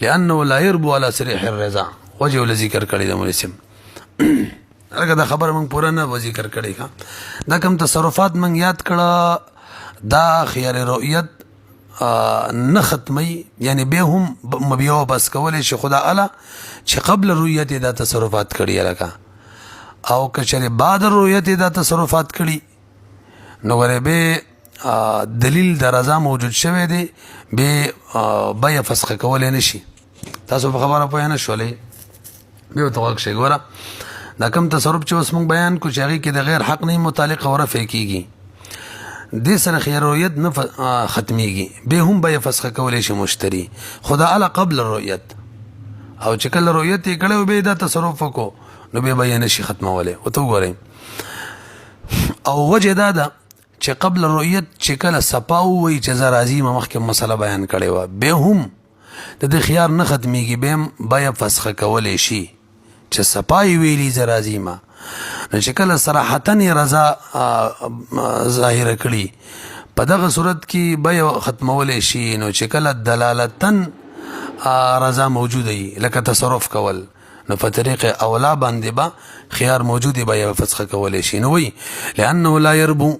لأنه لا يربو على صریح الرضا وجه ول ذکر کړی د مولسم هغه دا خبره موږ پوره نه ذکر کړی ښه دا کوم تصرفات موږ یاد کړه دا خیار رؤیت نه ختمي یعنی به هم مبیو بس کولې شي خدا اعلی چې قبل رؤیت دا تصرفات کړی لکه او کچره بعد رؤیت دا تصرفات کړي نو غره به دلیل د رضا موجود شوی دی به بیا فسخ کول نه شي تاسو په خبره پوه نه شولې به توګه شي ګوره دا کوم تصرف چې اوس موږ بیان کو چې هغه کې د غیر حق نه متعلق ورفه کیږي دې سره خیار رؤیت نه ختميږي به هم بیا فسخ کول شي مشتری خدا اعلی قبل الرؤیت او چې کله رؤیت یې کړو به دا تصرف کو نو به بیا نشي ختموله او ته ګورئ او وجه دا ده چې قبل رؤیت چې کله صفاو وي چې زرازی مخکې مسله بیان کړي و به هم د خيار نه ختميږي به بیا فسخ کولې شي چې صفای ویلي زرازی ما نو چې کله صراحتن رضا ظاهر کړي په دغه صورت کې بیا ختمولې شي نو چې کله دلالتن رضا موجوده وي لکه تصرف کول نو په طریق اولا باندې با خيار موجودي بیا فسخ کولې شي نو وي لانه لا يربو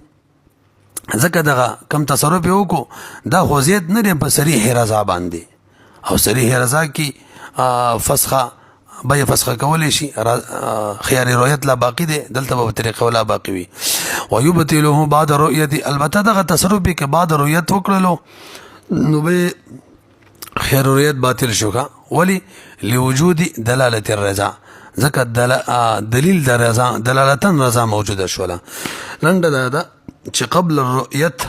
ځکه دغه کم تصرف یو کو دا خو زیات نه دی په صریح رضا باندې او صریح رضا کې فسخه بیا فسخه کولې شي خيار رؤیت لا باقی دی دلته په طریقه ولا باقی وي ويبطله بعد رؤیت البته دغه تصرف کې بعد رؤیت وکړلو نو به خيار رؤیت باطل شوکا ولی لوجود دلاله الرضا ځکه دلیل د رضا دلالتن رضا موجوده شوله لنډه دا چې قبل الرؤیت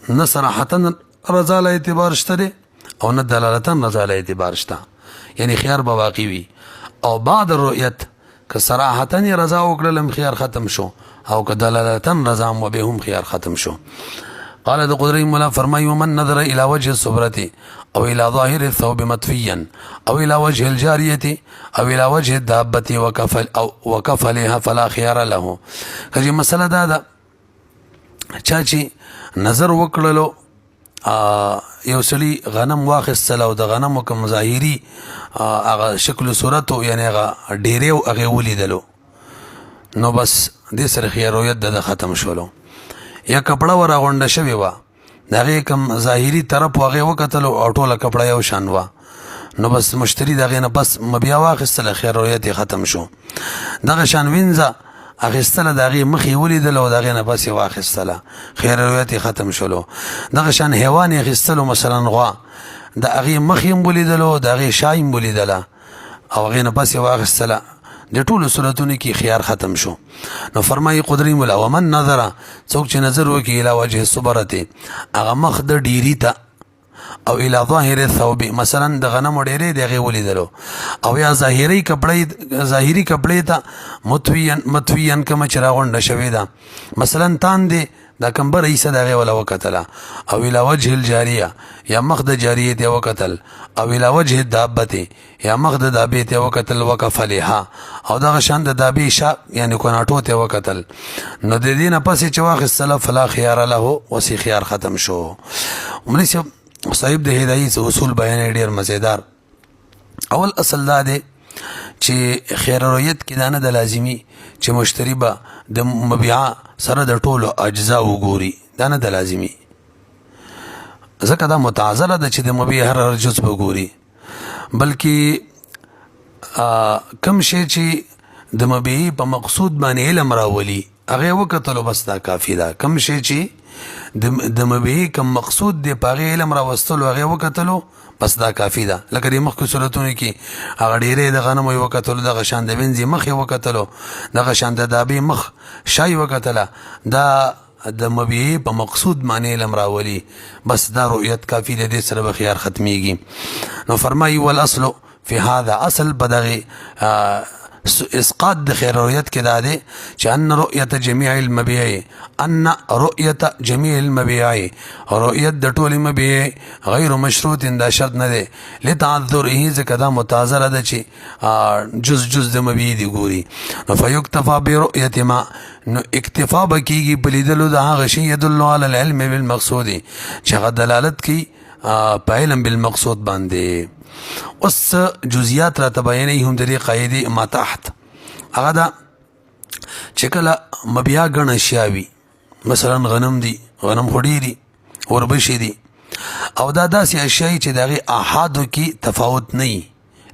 نه صراحتن رضا له اعتبار شته او نه دلالتن رضا له اعتبار شته یعنی خيار به باقی وي او بعد الرؤیت که صراحتن رضا وکړلم خيار ختم شو او که دلالتن رضا مو به هم خيار ختم شو قال د قدري مولا فرمایي ومن نظر الى وجه الصبرة او الى ظاهر الثوب مطفيا او الى وجه الجارية او الى وجه الدابة وكفلها فلا خيار له کجې مسله دا چا چې نظر وکړلو یو سړي غنم واخیستل او د غنمو کوم ظاهري هغه شکل صورت یعنی هغه ډیرې او هغه ولیدلو نو بس دې سره خيار رؤیت د ختم شولو یا کپڑا ور غونډه شوی و دغه کوم ظاهري طرف هغه وکتلو او ټوله کپڑا یو شان و نو بس مشتری دغه نه بس مبیا واخیستل خيار رؤیت ختم شو دغه شان وینځه اخستله دغه مخې ولیدل او دغه نه پسې واخستله خيار رؤیت ختم شولو دغه شان حیوان اخستلو مثلا غوا دغه مخې ولیدل او دغه شایم ولیدل او هغه نه پسې واخستله د ټولو صورتونو کې خيار ختم شو نو فرمایي قدري مولا ومن نظر څوک چې نظر وکړي الى وجه الصبرة هغه مخ د ډيري ته او الى ظاهر الثوب مثلا د غنم ډېرې دغه ولیدلو او یا ظاهري کپړې ته متویان کما چراغونډه شوی دا مثلا تان دي دا کمبر ایسه دغه ولا وکتل او الى وجه الجاریه یا مخ د جاریه دی وکتل او الى وجه الدابه یا مخ د دابه ته وکتل وکفلها او دغه شان د دابه شا یعنی کوناټو ته وکتل نو د دې نه پسې چې واخ السلف فلا خيار له وسی خيار ختم شو عمر صاحب د هدايت اصول بیان ډیر مزیدار اول اصل دا دی چې خيار رؤیت کې دانه د لازمی چې مشتری به د مبيع سره د ټولو اجزا وګوري دانه د لازمی ځکه دا متعذره ده چې د مبيع هر جز وګوري بلکې کم شي چې د مبيع په مقصود باندې علم راولي هغه وکتلو بس دا کافی ده کم شي چې د مبيع کوم مقصود دی په علم راوستلو هغه وکتلو بس دا کافی ده لکه د مخکې صورتونو کې هغه ډیرې د غنمو یو وکتلو دغه شان د بنزي مخ یو وکتلو دغه شان د دابې مخ شای وکتله دا د مبيع په مقصود معنی علم راولي بس دا رؤیت کافی ده دې سره به خيار ختميږي نو فرمایي والاصل في هذا اصل بدغه اسقاط د خیر رویت کې دا دی چې ان رؤیت جميع المبيع ان رؤیت جميع المبيع رؤیت د ټول مبيع غیر مشروط دا شرط نه دی لتعذره ځکه دا متعذر ده چې جز د مبيع دی ګوري نو فیکتفا برؤیت ما نو اکتفا بکیږي په لیدلو د هغه شی يدل علی العلم بالمقصود چې هغه دلالت کوي په علم بالمقصود باندې اوس جزئیات را تبینې هم د دې قاعده ما تحت هغه دا چې کله مبيع غن اشیاوي مثلا غنم دي غنم خوري دي وربشي دي او دا داسې اشیاء چې دغه احادو کې تفاوت نه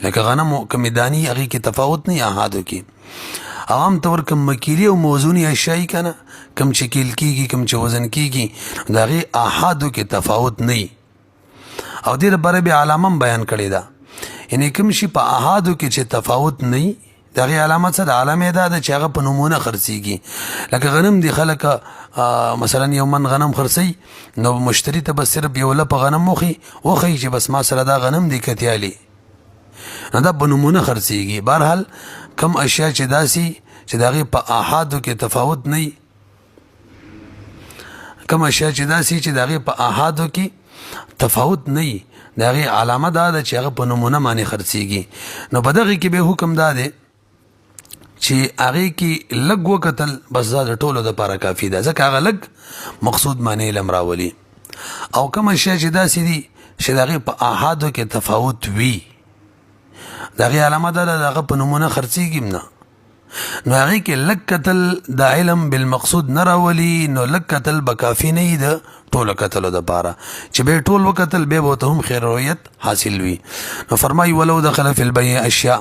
لکه غنم او کمیدانی هغه کې تفاوت نه احادو کې عام طور کم مکیلی او موزونی اشیاء کنه کم چې کیل کیږي کم چې وزن کیږي دغه احادو کې تفاوت نه او دې لپاره به علامه بیان کړی دا یعنی کوم شي په احادو کې چې تفاوت نه دغه علامه څه د علامه ده چې هغه په نمونه خرڅيږي لکه غنم دي خلک مثلا یو من غنم خرڅي نو مشتری ته بس صرف یو لپ غنم وخی چې بس ما سره دا غنم دي کتیالي نو دا په نمونه خرڅيږي بهرحال کم اشیاء چې داسي چې دغه په احادو کې تفاوت نه کم اشیاء چې داسي چې دغه په احادو کې تفاوت نه دغه علامه ده چې هغه په نمونه باندې خرڅيږي نو په دغه کې به حکم ده چې هغه کې لګ وکتل بس دا ټولو د لپاره کافی ده ځکه هغه لګ مقصود معنی علم راولي او کوم شی چې داسې دي چې دغه په احادو کې تفاوت وي دغه علامه ده دغه په نمونه خرڅيږي نه نو هغه کې لګ کتل د علم بالمقصود نه راولي نو لګ کتل به کافی نه ده ټول کتلو د پاره چې به ټول وکتل به بوته هم خیر رویت حاصل وي نو فرمای ولو دخل فی البيع اشیاء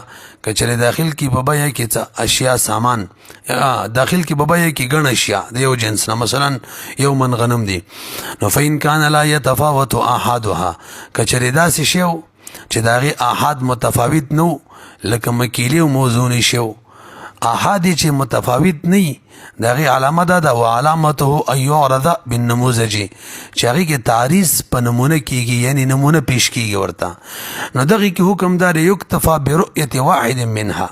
کچره داخل کی په بیع کې څه اشیاء سامان داخل کی په بیع کې ګڼ اشیاء د یو جنس نه مثلا یو من غنم دی نو فین کان لا يتفاوت احدها کچره داس شیو چې داغه احاد متفاوت نو لکه مکیلی او موزون شیو احادی چې متفاوت نه دغه علامه ده او علامته ايعرض بالنموذج چې هغه کې تعریض په نمونه کیږي یعنی نمونه پیش کیږي ورته نو دغه کې حکم دار یکتفا برؤیت واحد منها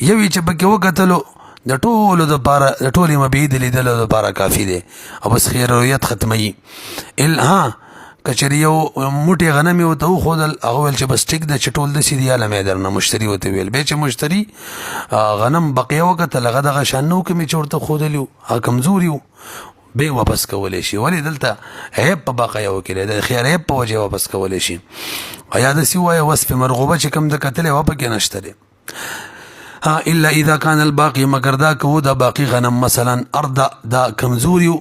یوی چې پکې وکتلو د ټولو د لپاره د ټولې مبيع د لیدلو لپاره کافی دی او بس خیر رؤیت ختمي الها کچری یو موټي غنمي وته خودل هغه ول چې بس ټیک د چټول د سیدی علامه درنه مشتری وته ویل به چې مشتری غنم بقیه وکړه لغه دغه شانو کې می چورته خودلیو ها کمزوریو به واپس کولې شي ولی دلته عیب په بقیه وکړي د خیر عیب په وجه واپس کولې شي ایا د سی وای وصف مرغوبه چې کم د قتل و په کې نشته الا اذا كان الباقي مگر دا کو دا باقی غنم مثلا ارض دا کمزوریو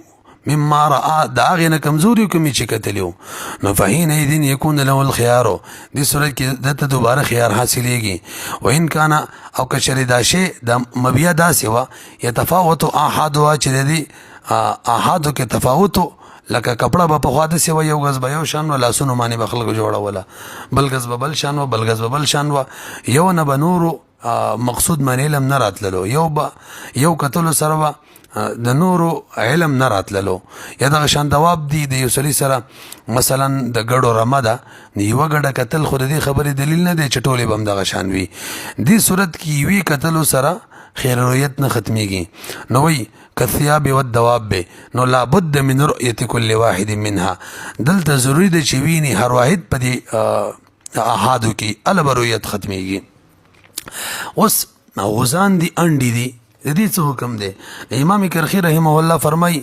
مما راى داغه کمزوري کومي چې کتلیو نو فهین اذن يكون له الخيار دي صورت کې دته دوباره خيار حاصلېږي وان كان او کشر داشه د مبيع داسې وا يتفاوت احادها چې دي احادو کې تفاوت لکه کپڑا په خواده سی و یو غز به یو شان ولا سونو معنی به خلکو جوړه ولا بل غز به بل شان و بل غز به بل شان و یو نه بنورو مقصود معنی لم نه راتللو یو کتل سره د نورو علم نه راتللو یا دغه شان دواب دی د یو سړي سره مثلا د ګړو رمده نیو ګړه قتل خو دې خبرې دلیل نه دی چې ټولې بم دغه شان وي دې صورت کې وی قتل سره خیر رویت نه ختميږي نو وی کثياب و الدواب نو لابد من رؤيه كل واحد منها دلته ضروری دی چې ویني هر واحد په دې احادو کې البرویت ختميږي اوس غزان دی انډي دی د دې څه حکم دی امام کرخی رحمه الله فرمای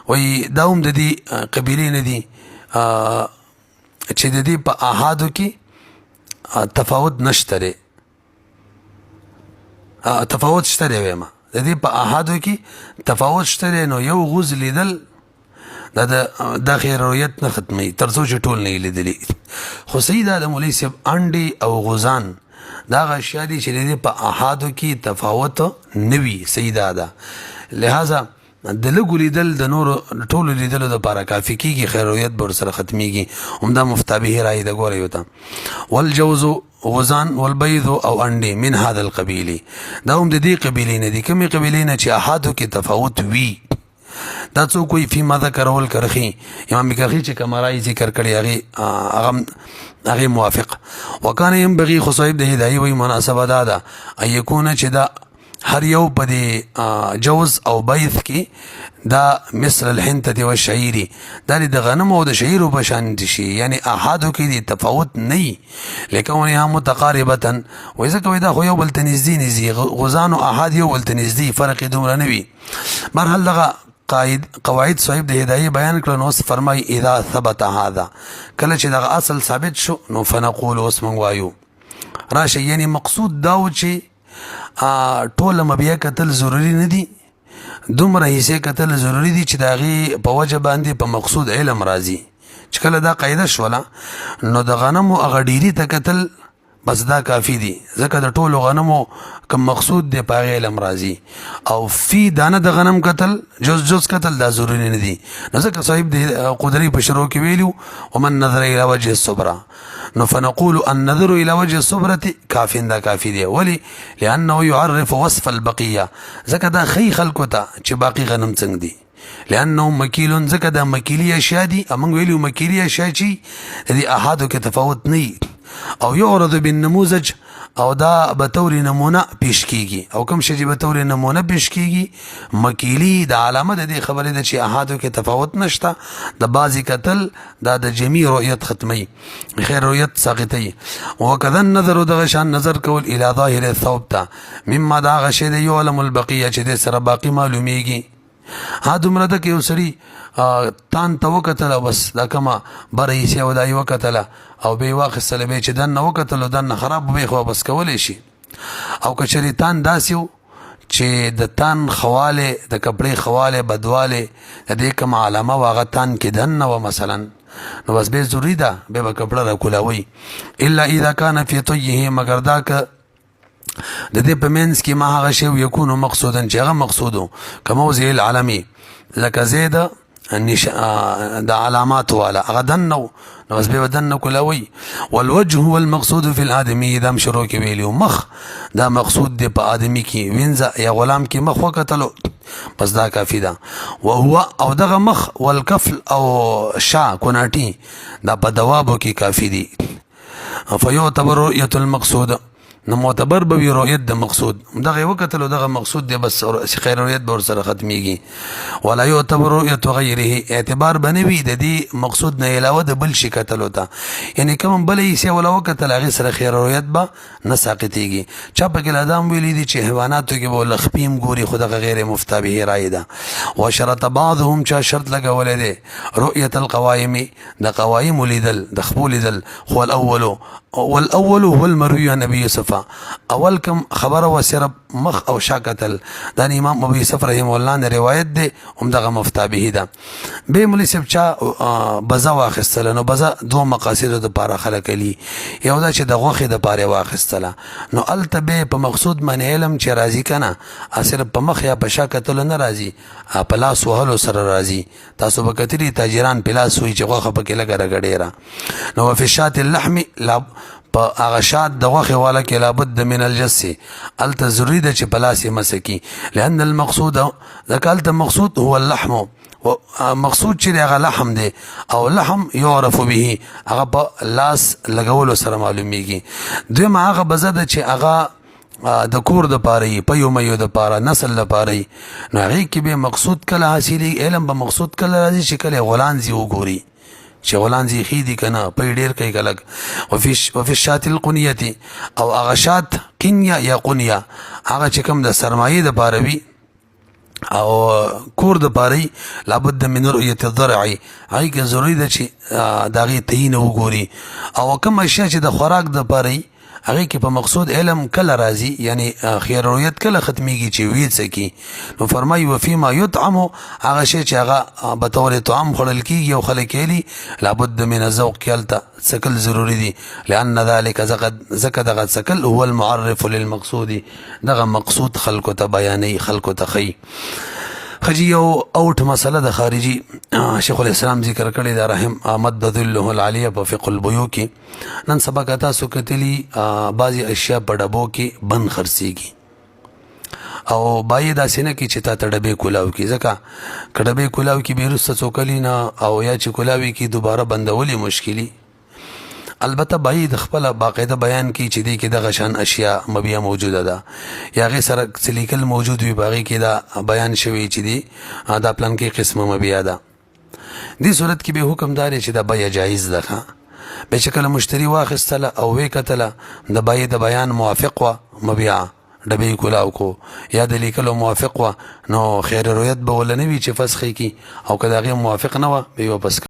وای داوم د دې قبیله نه دي چې د دې په احادو کې تفاوت نشته تفاوت شته ویما د دې په احادو کې تفاوت شته نو یو غوز لیدل د خیر رویت نه ختمي ترڅو چې ټول نه لیدلی خو سید عالم علي صاحب انډي او غزان دا غشیا دي چې په احادو کې تفاوت نوي سیدا ده لہذا د لګو لیدل د نور ټولو لیدلو د لپاره کافي کیږي خیر رویت بر سره ختميږي همدا مفتابه راي د ګوري وته والجوز غزان والبيض او انډي من هذا القبيل دا هم د دې قبيله نه دي کومي قبيله نه چې احادو کې تفاوت وي دا څوک وایي فیما ذکره الکرخي امام کرخي چې کوم رای ذکر کړی هغه موافق. وکانه ينبغي خو صاحب د هدايه وایي مناسبه دا ده ان یکونه چې دا هر یو په دې جوز او بیث کې دا مثل الحنطه والشعير دا د غنم او د شعیرو په شان دي شي، یعنی احادو کې دي تفاوت نه لکونها متقاربه و اذا کوي دا خو یو بل ته نږدې غزان او احاد یو بل ته نږدې فرق دومره نه وي. برحال دغه قواعد صاحب د هدايه بیان کړل نو فرمای اذا ثبت هذا کله چې دغه اصل ثابت شو نو فنقول اسمن وایو راشه، یعنی مقصود دا و چې ټول مبیا کتل ضروری نه دي، دومره حصے کتل ضروری دي چې داغي په وجه باندې په مقصود علم راځي. چې کله دا قاعده شوله نو د غنمو هغه ډیری ته کتل بس دا کافی دي، ځکه د ټولو غنمو کوم مقصود دی په علم راځي، او فی دانه د غنم کتل جز کتل دا ضروری نه دي. نو ځکه صاحب د قدرې په شروع کې ویلو ومن نظر الى وجه الصبره نو فنقول النظر الى وجه الصبره کافی دا کافی دی. ولی لانه يعرف وصف البقيه ځکه دا خی خلکو ته چې باقی غنم څنګه دي، لانه مکیلون ځکه دا مکیلی اشیاء دي. امنګ ویلو مکیلی اشیاء چې د احادو کې تفاوت نه او یعرض بالنموذج او دا به طور نمونه پیش کیږي، او کوم شی چې به طور نمونه پیش کیږي مکیلی د علامه د دې خبرې ده چې احادو کې تفاوت نشته، د بعضی قتل دا د جمی رؤیت ختمي خیر رؤیت ساقطي. وکذا النظر دغه شان نظر کول الی ظاهر الثوب ته مما دا غشی د یعلم البقیه چې د سره باقی معلومیږي. ها دومره ده کې یو سړي تان ته وکتله بس دا کومه بره حصې او دا یې وکتله او بیا یې واخیستله بیا چې دننه وکتلو دننه خراب به یې خو واپس کولی شي. او که چېرې تان داسې و چې د تان خواله د کپړې خواله بدواله د دې کومه علامه و هغه تان کې دننه وه مثلا نو بس بیا ضروري ده بیا به کپړه راکولاوئ الا اذا کان فی طیه مګر دا که د دې په منځ کې ما هغه شی یکونو مقصودا چې هغه مقصودو کموضع العلمي لکه زیده د علامات والا هغه دنو نو بس بیا دنو کولاوي. والوجه هو المقصود في الادمي دا شروع کې ویلو مخ دا مقصود دی په ادمي کې وینځه یا غلام کې مخ وکتلو بس دا کافی ده. وهو او دغه مخ والکفل او شا کوناټي دا په دوابو کې کافی دي. فيعتبر رؤية المقصود نو معتبر به وي رؤیت د مقصود دغه وکتلو دغه مقصود دی بس خیر رؤیت به ورسره ختمیږي. ولا يعتبر رؤیت غیره اعتبار بنوي د دې مقصود نه علاوه د بل شي کتلو ته، یعنی کوم بلې سی ولا وکتل هغه سره خیر رؤیت به نه ساقطيږي. چا په کې ادم ویلي دي چې حیواناتو کې به لخپیم ګوري خو دغه غیر مفتابه رائے ده. وشرط بعضهم چا شرط لګولې ده رؤیت القوائم د قوائم لیدل د خپل لیدل خو الاول والاول هو المروي عن ابي يوسف اول کم خبره و صرف مخ او شاکتل دا امام ابو یوسف رحم الله نه روایت ده هم دغه مفتابه ده. به مولوی صاحب چا بزا واخستل نو بزا دوه مقاصد د پاره خلق لی یو دا چې د غوخه د پاره واخستله نو التبه په مقصود من علم چې راضی کنه صرف په مخ یا په شاکتل نه راضی په لاس وهلو سره راضی. تاسو به کتلی تاجران په لاس وی چې غوخه پکې لګره غډیره نو فی شات اللحم لا په هغه شات د غوښې والا کې لابد من الجس الته ضروري ده چې پلاسې مسکی لأن المقصود ځکه الته مقصود هو اللحم مقصود چې هغه لحم دی او لحم يعرف به هغه په لاس لګولو سره معلومیږي. دویمه هغه بزه ده چې هغه د کور د پاره په یو مېو د پاره نسل د پاره نو هغه کې به مقصود کله حاصلې علم به مقصود کله راځي چې کله غلانځي وګوري چې غلانځي خېدي کنه په ډیر کوي کلک. وفي الشات القنيه او هغه شات قنيه یا قنيه هغه چې کوم د سرمایه د پاره وي او کور د پاره لابد من رؤيه الضرع هغه کې ضروري ده چې داغه تعین وګوري او کوم اشیاء چې د خوراک د پاره هغه کې په مقصود علم کله راځي یعنی خیر رؤیت کله ختميږي چې وی سکی. نو فرمایي وفيما يطعم هغه شی چې هغه به تور طعام خلل کیږي او خلک یې لابد من ذوق کلته سکل ضروری دي لأن ذلك زکه دغه سکل هو المعرف للمقصود دغه مقصود خلق ته بیانې خلق ته خي. خجی یو اوټ مسله د خارجي شیخ الاسلام ذکر کړی دا رحم مد ذله العالیه په فقه البیوع کې نن سبا کتا سو کتلی بعضی اشیاء په ډبو کې بند خرڅيږي او بای داسې نه کی چې تا ته ډبې کولاو کی ځکه که ډبې کولاو کی بیرسته څو کلی نه او یا چې کولاوي کی دوباره بندولی مشکلی البته بای د خپل باقاعده بیان کی چې دی کې د غشان اشیاء مبیه موجوده ده یا غي سره سلیکل موجود وي باغی کې دا بیان شوی چې دی دا پلان کې قسمه مبیه ده دې صورت کې به حکم دار چې دا بای جایز ده به شکل مشتری واخستله او وې کتله د بای د بیان موافق وا مبیع ډبې کولاو کو یا د لیکلو موافق وا نو خیر رویت به ولنوي چې فسخ کی او کدا غي موافق نه و به واپس